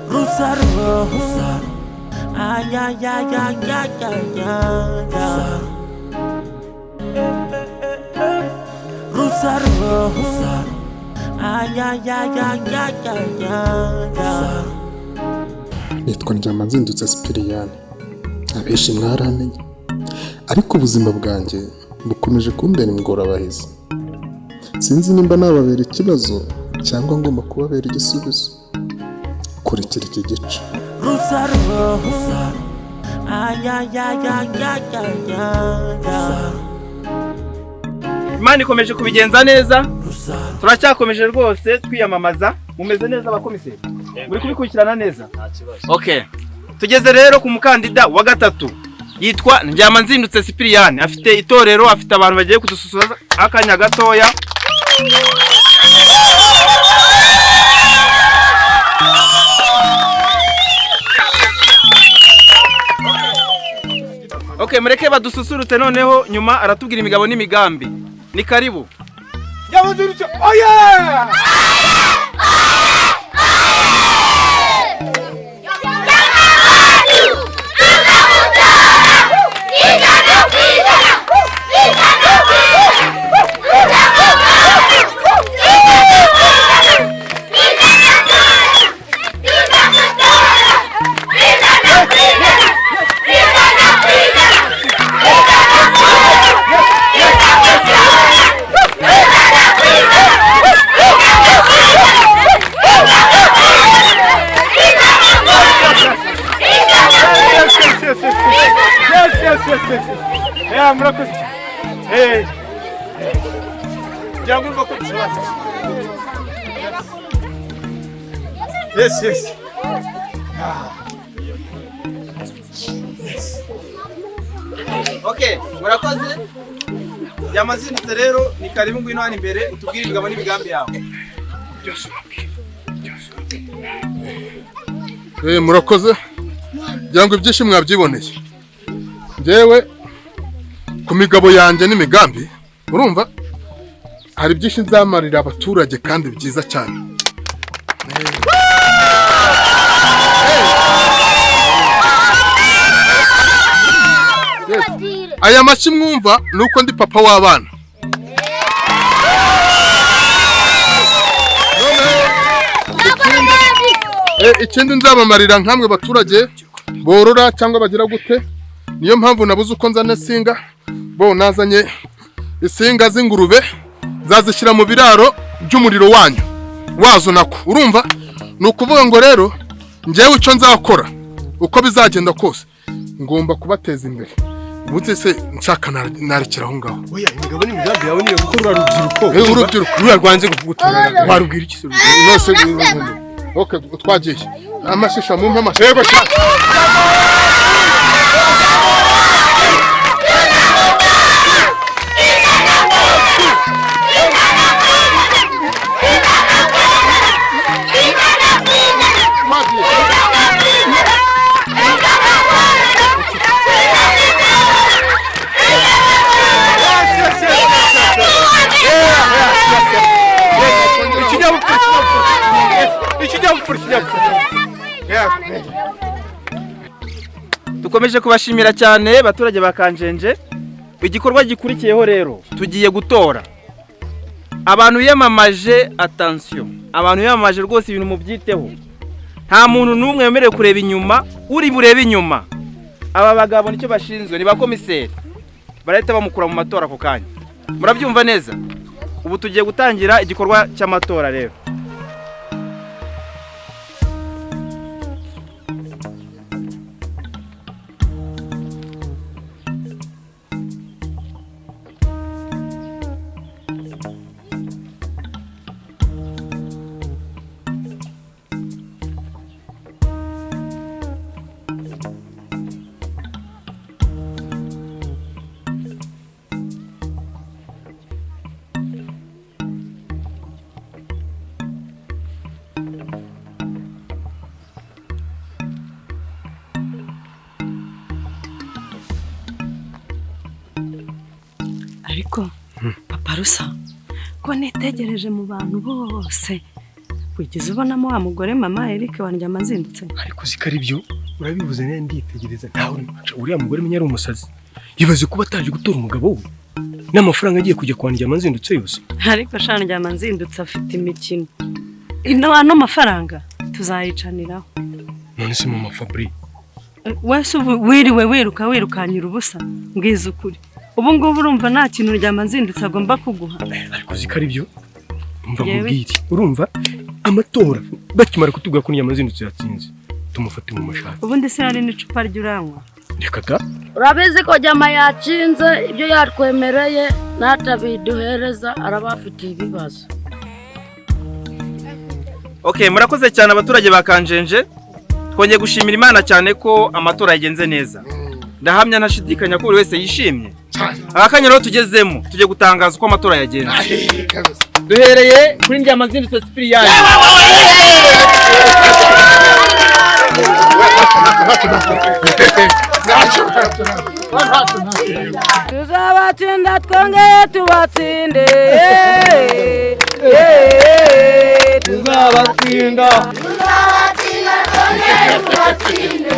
Rusaro, Rusaro, ay ay ay ay ay ay. Rusaro, ay ay ay ay ay ay. Nitwa Ndyamanzindutse Sipiriyani, abenshi mwaramenye, ariko ubuzima bwanjye bukomeje kumbera ingorabahizi. Sinzi nimba nababera ikibazo cyangwa ngomba kubabera igisubizo. Kurikira iki gice. Rusaro, ay ay ay ay ay ay. Imana ikomeje kubigenza neza, turacyakomeje rwose twiyamamaza. Mumeze neza abakomiseri? Muri kubikurikirana neza? Okay. Tugeze rero ku mukandida wa gatatu. Yitwa Ndyamanzindutse Sipiriyani. Afite itorero, afite abantu bagiye kudususuza akanya gatoya. Okay, mureke badususurutse noneho nyuma aratubwira imigabo n'imigambi. Ni karibu. Ndyamanzindutse. Oh yeah! Yeah, murakoze. Hey. Jangu ngoko tshaka. Yes. Okay, murakoze. Ndyamanzindutse rero ni karibu ngwino hano imbere utubwire imigabo n'imigambi yawe. Murakoze. Byangu ibyishimo mwabyiboneye. Njyewe ku migabo yanjye n'imigambi, urumva hari byinshi nzamarira abaturage kandi byiza cyane. Aya mashi mwumva nuko ndi papa w'abana. Ikindi nzabamarira nkamwe baturage borora cyangwa bagira gute. Niyo mpamvu nabuze uko nzana singa, bo nazanye isinga z'ingurube zazishyira mu biraro by'umuriro wanyu wazo nako. Urumva nukuvuga ngo rero njyewe icyo nzakora uko bizagenda kose ngomba kubateza imbere. Ubutse se nshaka narekera aho ngaho. Oya, imigabo n'imigambi yawe niyo gukora urubyiruko. Urubyiruko rwanze gutora. Warubwira iki se? Nose okay, twagiye. Amashisha mu mpama. Yego sha. Dukomeje kubashimira cyane baturage bakanjenje. Igikorwa gikurikiyeho rero tugiye gutora abantu yamamaje. Attention, abantu yamamaje rwose ibintu mubyiteho. Nta muntu numwe yemerewe kureba inyuma, uri burebe inyuma. Aba bagabo nicyo bashinzwe, ni bakomiseri. Barahita bamukura mu matora ako kanya. Murabyumva neza? Ubu tugiye gutangira igikorwa cy'amatora rero. ariko papa rusa ko nitegereje mu bantu bose wigeze ubonamo wa mugore mama Eric wanjye amazindutse ariko zikari byo urabivuze nene nditegereza ntawe uriya mugore menya ari umusazi yibaze kuba ataje gutora umugabo we n'amafaranga agiye kujya kwandya amanzindutse yose ariko shanjye amanzindutse afite imikino ano mafaranga tuzayicaniraho none se mama Fabri wese wiriwe wirukanyira ubusa mbwiza ukuri ubu ngubu urumva nta kintu ryamazindutse agomba kuguha ariko zikari byo umva mubwire urumva amatora bakimara kutubwira ko nyamazindutse yatsinze tumufate mu mashaka ubundi se hari n'icupa ry'uranywa reka ta urabizi ko jama yacinze ibyo yatwemereye natabiduhereza arabafitiye ibibazo. Okay, murakoze cyane abaturage bakanjenje. Twongeye gushimira Imana cyane ko amatora yagenze neza. Ndahamya ntashidikanya ko buri wese yishimye. Akanya rero tugezemo tujye gutangaza uko amatora yagenze. Duhereye kuri Ndyamazindutse Cyprien. Tuzabatsinda twongeye tubatsinde. Tuzabatsinda. Twongeye tubatsinde.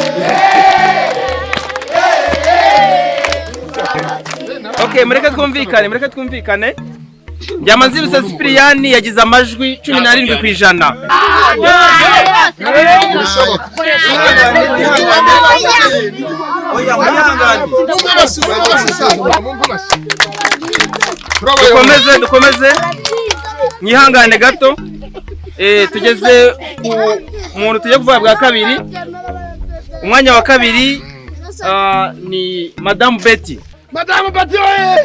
Okay, mureke twumvikane. Ndyamazindutse Cyprien yagize amajwi 17%. Dukomeze nyihangane gato. Tugeze ku muntu tujye kuvuga bwa kabiri. Umwanya wa kabiri ni Madame Betty. Madame Betty oye!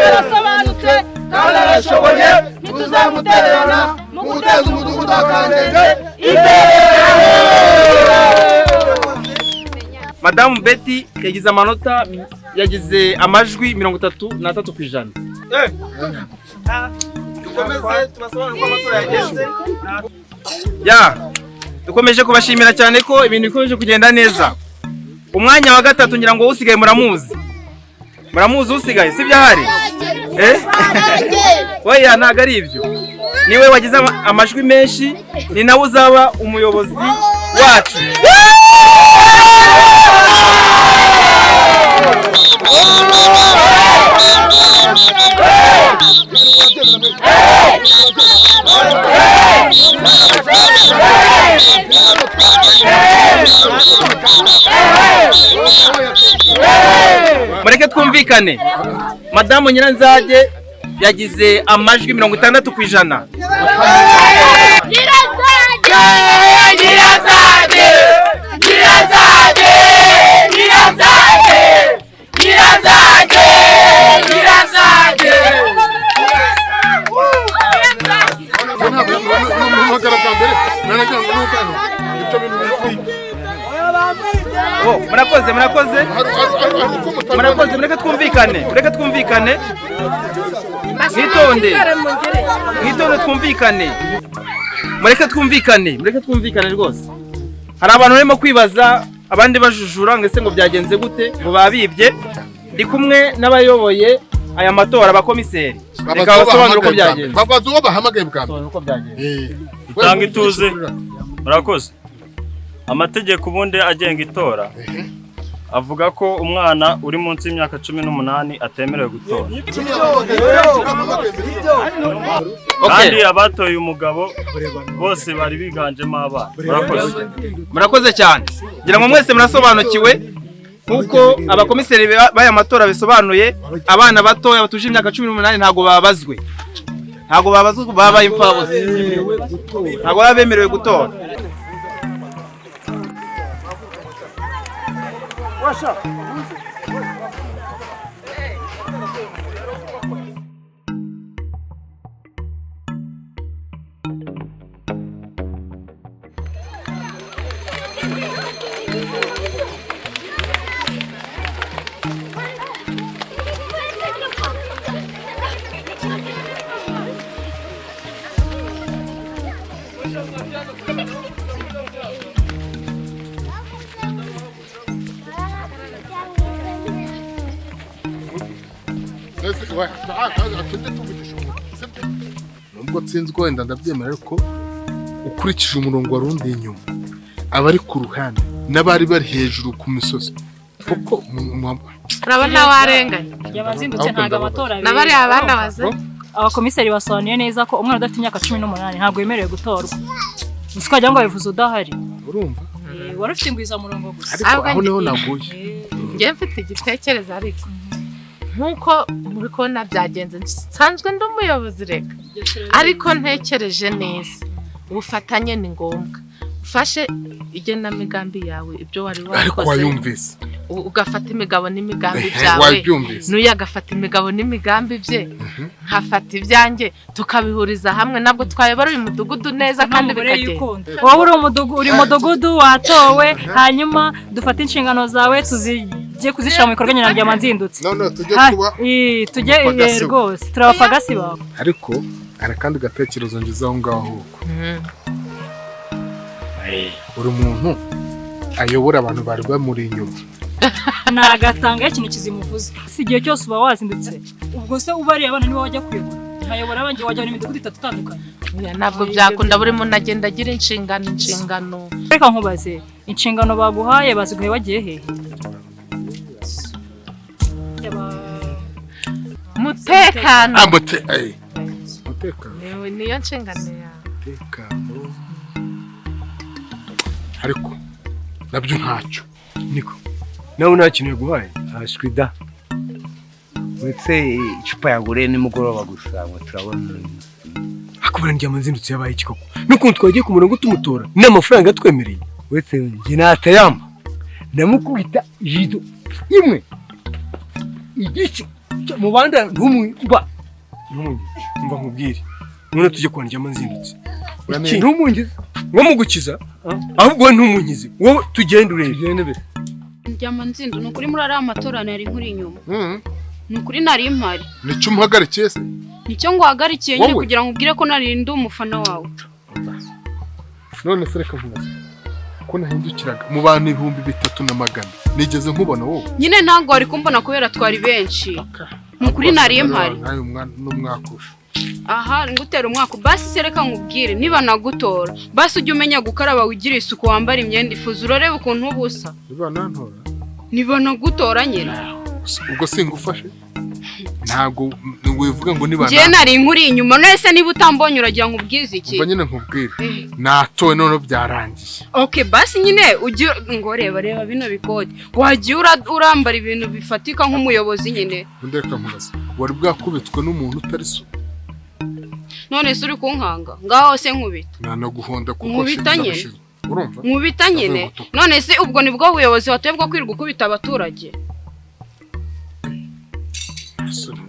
Arasobanutse kandi arashoboye ntituzamutererana mu guteza umudugudu wa Kanjenje imbere. Madame Betty yagize amanota yagize amajwi 33%. Dukomeze tubasobanurire ko amatora yagenze. Dukomeje kubashimira cyane ko ibintu bikomeje kugenda neza. Umwanya wa gatatu ngira ngo usigaye muramuzi usigaye sibyo hari oya ntago ari ibyo niwe wagize amajwi menshi ni nawe uzaba umuyobozi wacu. Mureke twumvikane. Madamu Nyiranzage yagize amajwi 60%. Mureke twumvikane. Mwitonde twumvikane. Mureke twumvikane rwose. Hari abantu barimo kwibaza abandi bajujura ngese ngo byagenze gute ngo babibye. Ndi kumwe n'abayoboye aya matora abakomiseri. Reka basobanure uko byagenze. Babaza uwo bahamagaye bwa. Uko byagenze. Utanga ituze. Murakoze. Amategeko ubundi agenga itora avuga ko umwana uri munsi y'imyaka 18 atemerewe gutora. Kandi abatoye umugabo bose bari biganjemo abana. Murakoze cyane. Ngira ngo mwese murasobanukiwe kuko abakomiseri baya matora bisobanuye abana batoya batuje imyaka 18 ntago babazwe. Babaye imfabuzi. Ntago babemerewe gutora. Washa. nubwo nsinzwe wenda ndabyemera ariko ukurikije umurongo warundi inyuma abari ku ruhande n'abari bari hejuru ku misozi kuko urabona warenganye yabazindutse ntago amatora nabari abana baza abakomiseri basobanuye neza ko umwana udafite imyaka 18 ntabwo yemerewe gutorwa usiko ajya ngo bivuze udahari urumva wari ufite ingwiza murongo gusa aho niho naguye ngiye mfite igitekerezo ariko nkuko muri kona byagenze nsanzwe ndi umuyobozi reka ariko ntekereje neza ubufatanye ni ngombwa ufashe igenamigambi yawe ibyo wari wakoze ariko wayumvise ugafata imigabo n'imigambi byawe n'uyu agafata imigabo n'imigambi bye nkafata ibyanjye tukabihuriza hamwe nabwo twayobora uyu mudugudu neza kandi bikagenda wowe uri umudugudu watowe hanyuma dufata inshingano zawe tuzijye kuzishira mu bikorwa nyina rya manzindutse none tujye kuba tujye rwose turabapagasi bawe ariko arakandi gatekerezo ngizaho ngaho uri umuntu ayobora abantu bari bamuri inyuma nagatanga ikintu kizimuvuze si igihe cyose uba wazindutse ubwo se ubariye abana niwe wajya kuyobora nkayobora abanje wajya n'imidugudu itatu itandukanye ntabwo byakunda buri muntu agenda agira inshingano reka nkubaze inshingano baguhaye baziguhe wagiye hehe mutekano mutekano niyo nshingano yawe mutekano ariko nabyo ntacyo niko nawe nta kintu yaguhaye ashwida uretse icupa yaguriye nimugoroba gusa ngo turabona akubura ndyama nzindutse yabaye iki koko n'ukuntu twagiye ku murongo tumutora n'amafaranga atwemereye uretse njye natayamba ndamukubita jido imwe igice mu banda ntumwumva nkubwire none tujye kwa ndyama nzindutse ntumungize ngo mugukiza ahubwo ntumungize wowe tugende urebe ndyama nzindu nukuri muri ari amatora nari nkuri inyuma nukuri nari impari nicyo umuhagarikiye se nicyo nguhagarikiye nyine kugira ngo ubwire ko nari ndi umufana wawe none se reka nkubaze ko nahindukiraga mu bantu 300 nigeze nkubona wowe nyine ntabwo wari kumbona kubera twari benshi nukuri nari impari nayo umwana n'umwakusha aha ngutera umwaka basi sereka nkubwire niba nagutora basi ujye umenya gukaraba wigira isuku wambara imyenda ifuze urorebe ukuntu ubusa niba nagutora nyine ubwo singufashe ntago wivuga ngo niba ngiye nari nkuri inyuma nese niba utambonye uragira ngo ubwize iki umva nyine nkubwire natowe none byarangiye okay basi nyine ujye ngo reba bino bikode wagiye urambara ibintu bifatika nk'umuyobozi nyine ndeka nkubaza wari bwakubitwe n'umuntu utari so none se uri kunkanga ngaho se nkubita nanaguhonda kuko nkubitanye urumva nkubitanye none se ubwo nibwo buyobozi watebwa kwirirwa ukubita abaturage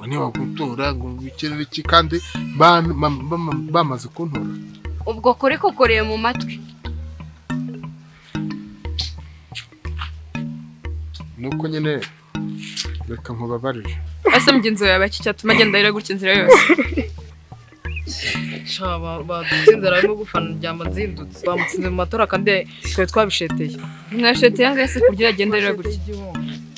niba gutora ngo bikirere iki kandi bamaze kuntora ubwo kuri kukoreye mu matwi nuko nyine reka nkubabarire ese mugenzi wawe iki cyatuma agenda yira gutya inzira yose badutsinze arimo gufana ryama nzindutse bamutsinze mu matora kandi twe twabisheteye mwasheteye ngase kugira agenda yira gutya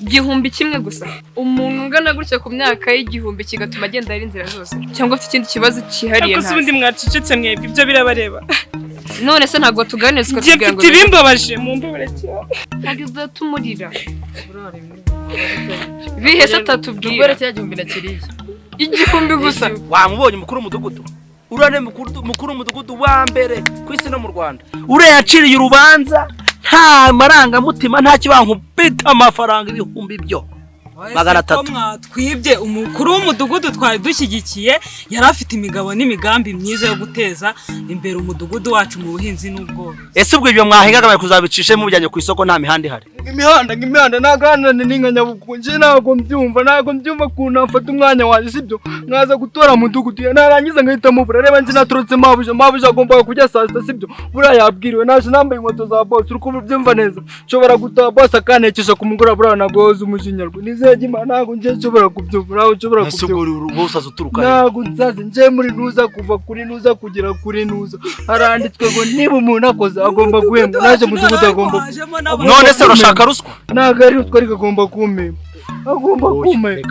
igihumbi kimwe gusa umuntu ungana gutya ku myaka y'igihumbi kigatuma agenda yira inzira zose cyangwa afite ikindi kibazo cyihariye ntazi ubundi mwacicetse mwebwe ibyo birabareba none se ntabwo tuganiriza tukatubwira ngo ibimbabaje mu mbabare cyane ntabwo tumurira bihese atatubwira cya gihumbi na kiriya igihumbi gusa wamubonye mukuru w'umudugudu urane mukuru w'umudugudu wa mbere ku isi no mu Rwanda ureyaciriye urubanza nta marangamutima nta kibankubita amafaranga ibihumbi byo 300 twibye umukuru w'umudugudu twari dushyigikiye yari afite imigabo n'imigambi myiza yo guteza imbere umudugudu wacu mu buhinzi n'ubworozi ese ubwo ibyo mwahingaga bari kuzabicishe mu bijyanye ku isoko nta mihanda ihari imihanda naganane n'inkanyabukunje ntago mbyumva kuntu afata umwanya waje sibyo mwaza gutora mudugudu narangiza ngahita mubura reba nje naturutse mabuja agomba kujya saa sita sibyo bura yabwiriwe naje nambaye inkweto za boss uri kubyumva neza nshobora gutaha boss akanekesha ku mugura bura nagoza umujinyarwe nizegima ntago nje nshobora kubyumva naho nshobora kubyumva bose azuturuka ntago nzaze nje muri nuza kuva kuri nuza kugera kuri nuza haranditswe ngo niba umuntu akoze agomba guhembwa naje mudugudu agomba none se urashaka ruswa ntago ari ruswa ariko agomba kumema agomba kumema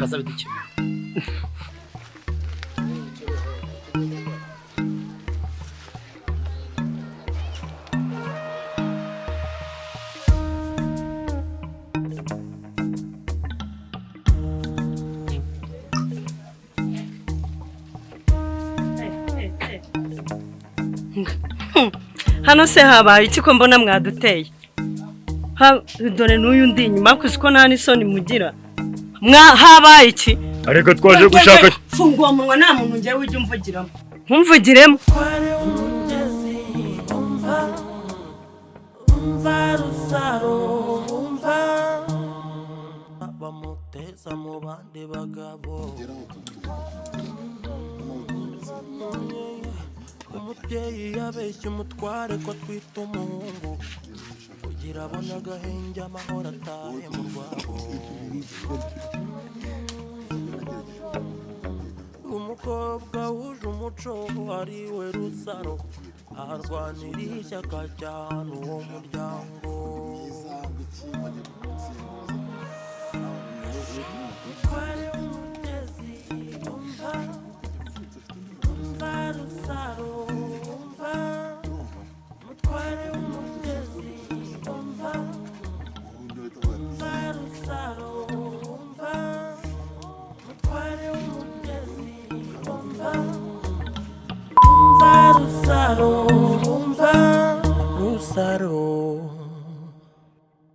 hano se habaye iki ko mbona mwaduteye? Dore n'uyu ndi inyuma kuko ko nta n'isoni mugira. Habaye iki? ariko twaje gushaka Fungwa munwa nta muntu ngiye ujya umvugiramo. Nkumvugiremo. bamuteza mu bandi bagabo umubyeyi yabeshye umutware ko twita umuhungu kugira abone agahenge amahoro atahe mu rwabo umukobwa wuje umuco ari we Rusaro arwanira ishyaka cyane uwo muryango mutware w'umugezi umva umva Rusaro umva mutware w'umugezi umva umva Rusaro umva mutware w'umugezi umva umva Rusaro umva Rusaro